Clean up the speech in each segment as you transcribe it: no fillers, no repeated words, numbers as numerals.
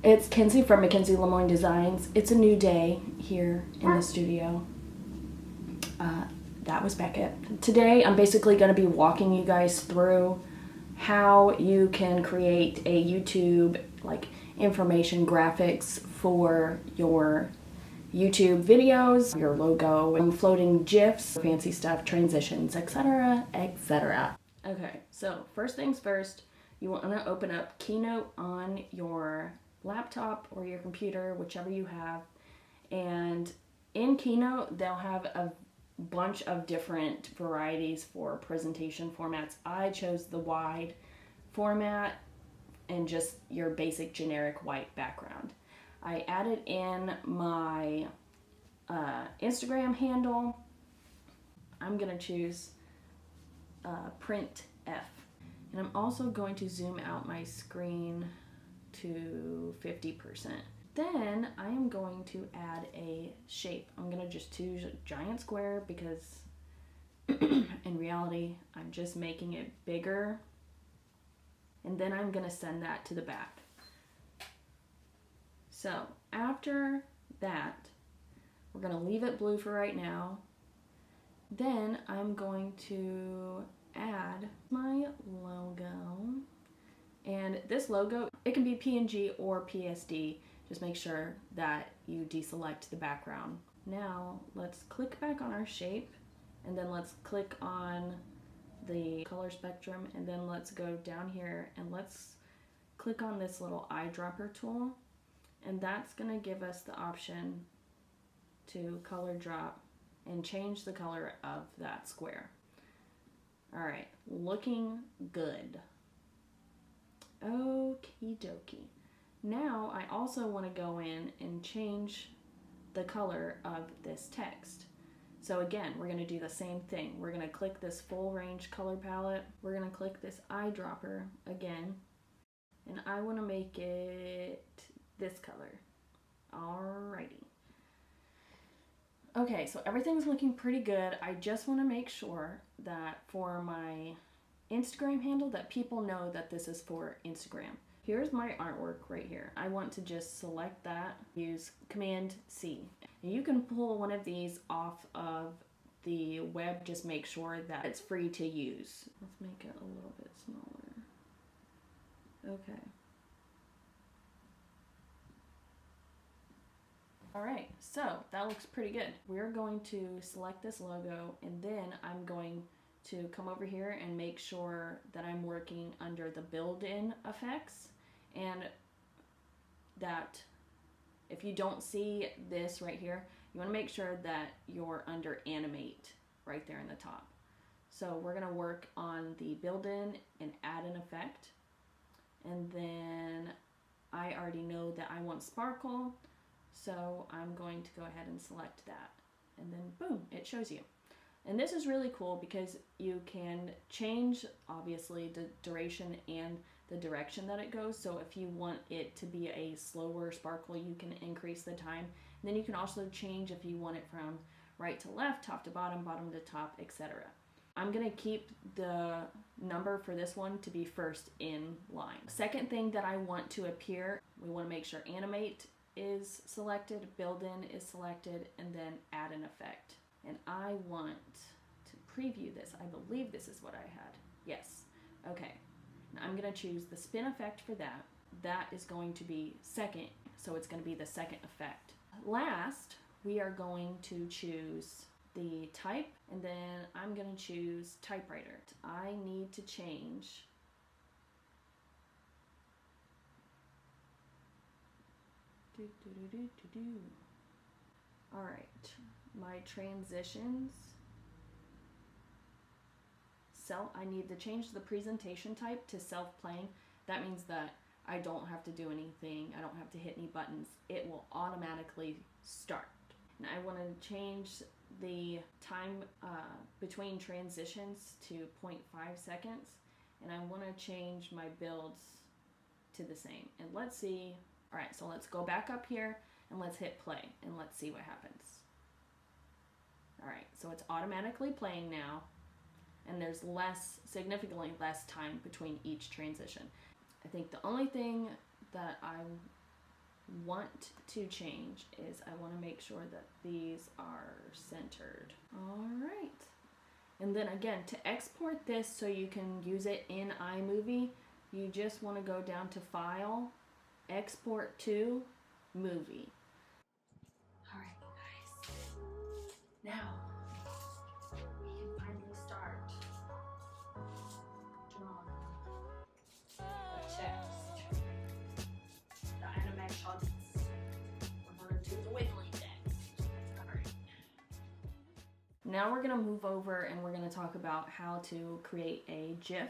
It's Kenzie from Mackenzie Lemoyne Designs. It's a new day here in the studio. That was Beckett. Today I'm basically going to be walking you guys through how you can create a YouTube information graphics for your YouTube videos, your logo, and floating GIFs, fancy stuff, transitions, etc., etc. Okay, so first things first, you want to open up Keynote on your laptop or your computer, whichever you have, and in Keynote they'll have a bunch of different varieties for presentation formats. I chose the wide format and just your basic generic white background. I added in my Instagram handle. I'm gonna choose print F, and I'm also going to zoom out my screen to 50%. Then I am going to add a shape. I'm gonna just choose a giant square because in reality I'm just making it bigger, and then I'm gonna send that to the back. So after that, we're gonna leave it blue for right now. Then I'm going to add my logo. And this logo, it can be PNG or PSD. Just make sure that you deselect the background. Now let's click back on our shape, and then let's click on the color spectrum, and then let's go down here and let's click on this little eyedropper tool, and that's gonna give us the option to color drop and change the color of that square. All right, looking good. Okie dokie. Now I also want to go in and change the color of this text. So again, we're going to do the same thing. We're going to click this full range color palette. We're going to click this eyedropper again, and I want to make it this color. Alrighty. Okay, so everything's looking pretty good. I just want to make sure that for my Instagram handle that people know that this is for Instagram. Here's my artwork right here. I want to just select that, use Command C. And you can pull one of these off of the web, just make sure that it's free to use. Let's make it a little bit smaller. Okay. All right, so that looks pretty good. We're going to select this logo, and then I'm going to come over here and make sure that I'm working under the built-in effects, and that if you don't see this right here, you want to make sure that you're under animate right there in the top. So we're going to work on the built-in and add an effect, and then I already know that I want sparkle, so I'm going to go ahead and select that, and then boom, it shows you. And this is really cool because you can change, obviously, the duration and the direction that it goes. So if you want it to be a slower sparkle, you can increase the time. And then you can also change if you want it from right to left, top to bottom, bottom to top, etc. I'm going to keep the number for this one to be first in line. Second thing that I want to appear, we want to make sure animate is selected, build-in is selected, and then add an effect. And I want to preview this. I believe this is what I had. Yes. Okay. Now I'm going to choose the spin effect for that. That is going to be second, so it's going to be the second effect. Last, we are going to choose the type, and then I'm going to choose typewriter. I need to change all right, my transitions. I need to change the presentation type to self-playing. That means that I don't have to do anything. I don't have to hit any buttons. It will automatically start. And I want to change the time between transitions to 0.5 seconds. And I want to change my builds to the same. And let's see. All right, so let's go back up here and let's hit play and let's see what happens. All right, so it's automatically playing now, and there's significantly less time between each transition. I think the only thing that I want to change is I want to make sure that these are centered. All right. And then again, to export this so you can use it in iMovie, you just want to go down to File, Export to Movie. All right, you guys. Now, we can finally start drawing the text, the animations. We're going to do the wiggly next. All right. Now we're going to move over and we're going to talk about how to create a GIF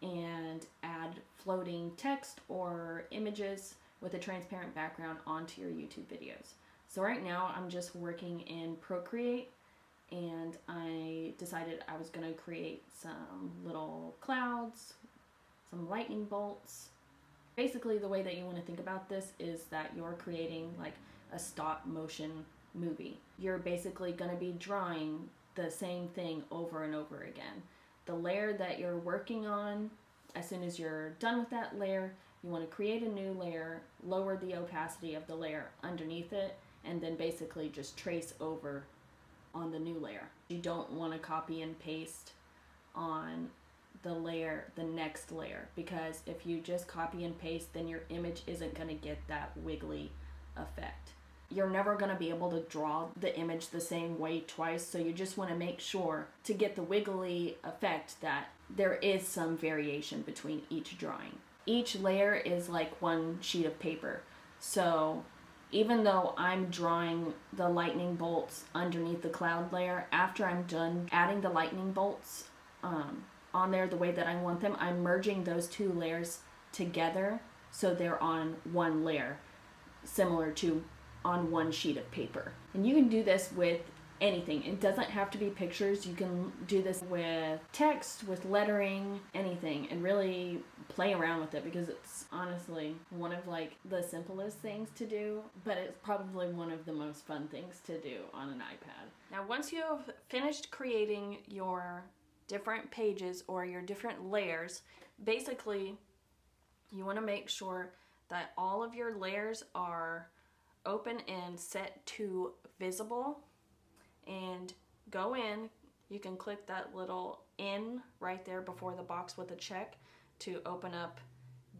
and add floating text or images with a transparent background onto your YouTube videos. So right now I'm just working in Procreate, and I decided I was going to create some little clouds, some lightning bolts. Basically the way that you want to think about this is that you're creating like a stop motion movie. You're basically going to be drawing the same thing over and over again. The layer that you're working on, as soon as you're done with that layer, you want to create a new layer, lower the opacity of the layer underneath it, and then basically just trace over on the new layer. You don't want to copy and paste on the layer, the next layer, because if you just copy and paste, then your image isn't going to get that wiggly effect. You're never going to be able to draw the image the same way twice, so you just want to make sure to get the wiggly effect that there is some variation between each drawing. Each layer is like one sheet of paper, so even though I'm drawing the lightning bolts underneath the cloud layer, after I'm done adding the lightning bolts on there the way that I want them, I'm merging those two layers together so they're on one layer, similar to on one sheet of paper. And you can do this with anything. It doesn't have to be pictures. You can do this with text, with lettering, anything, and really play around with it, because it's honestly one of like the simplest things to do, but it's probably one of the most fun things to do on an iPad. Now, once you have finished creating your different pages or your different layers, basically you want to make sure that all of your layers are open and set to visible, and go in. You can click that little in right there before the box with a check to open up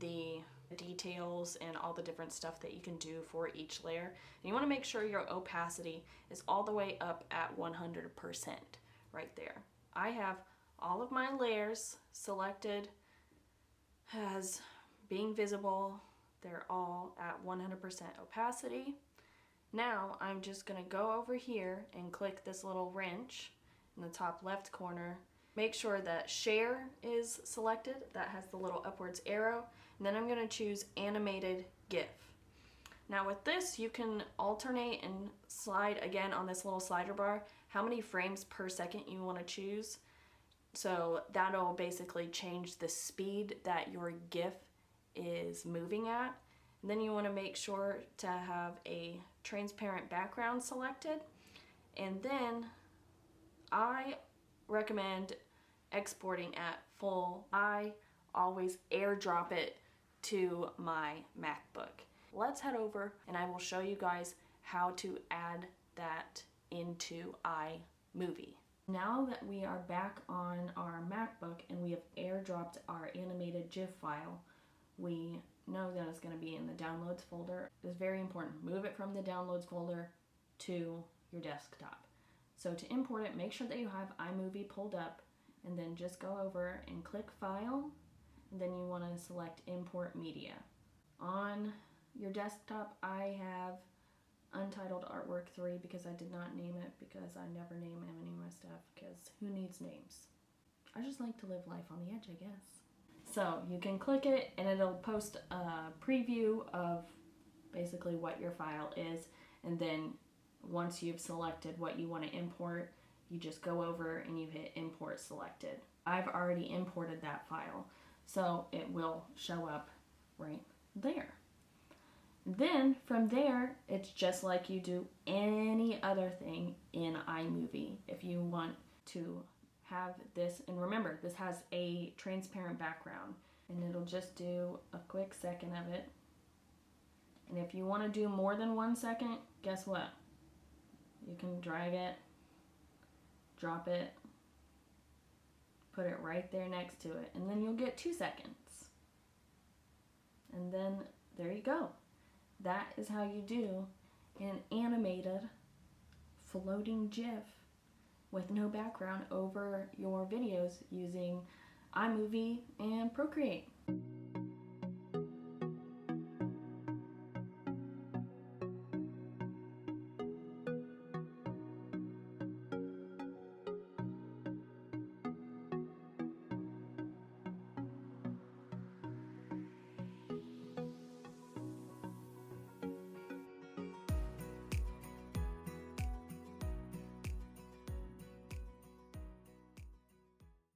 the details and all the different stuff that you can do for each layer. And you want to make sure your opacity is all the way up at 100% right there. I have all of my layers selected as being visible. They're all at 100% opacity. Now I'm just going to go over here and click this little wrench in the top left corner. Make sure that share is selected. That has the little upwards arrow. And then I'm going to choose animated GIF. Now with this, you can alternate and slide again on this little slider bar how many frames per second you want to choose. So that'll basically change the speed that your GIF is moving at. And then you want to make sure to have a transparent background selected. And then I recommend exporting at full. I always airdrop it to my MacBook. Let's head over and I will show you guys how to add that into iMovie. Now that we are back on our MacBook and we have airdropped our animated GIF file, we know that it's going to be in the downloads folder. It's very important. Move it from the downloads folder to your desktop. So to import it, make sure that you have iMovie pulled up, and then just go over and click File, and then you want to select Import Media. On your desktop, I have Untitled Artwork 3 because I did not name it, because I never name any of my stuff, because who needs names? I just like to live life on the edge, I guess. So you can click it and it'll post a preview of basically what your file is, and then once you've selected what you want to import, you just go over and you hit Import Selected. I've already imported that file, so it will show up right there. Then from there, it's just like you do any other thing in iMovie. If you want to have this, and remember, this has a transparent background, and it'll just do a quick second of it, and if you want to do more than 1 second, guess what? You can drag it, drop it, put it right there next to it, and then you'll get 2 seconds. And then there you go. That is how you do an animated floating GIF with no background over your videos using iMovie and Procreate.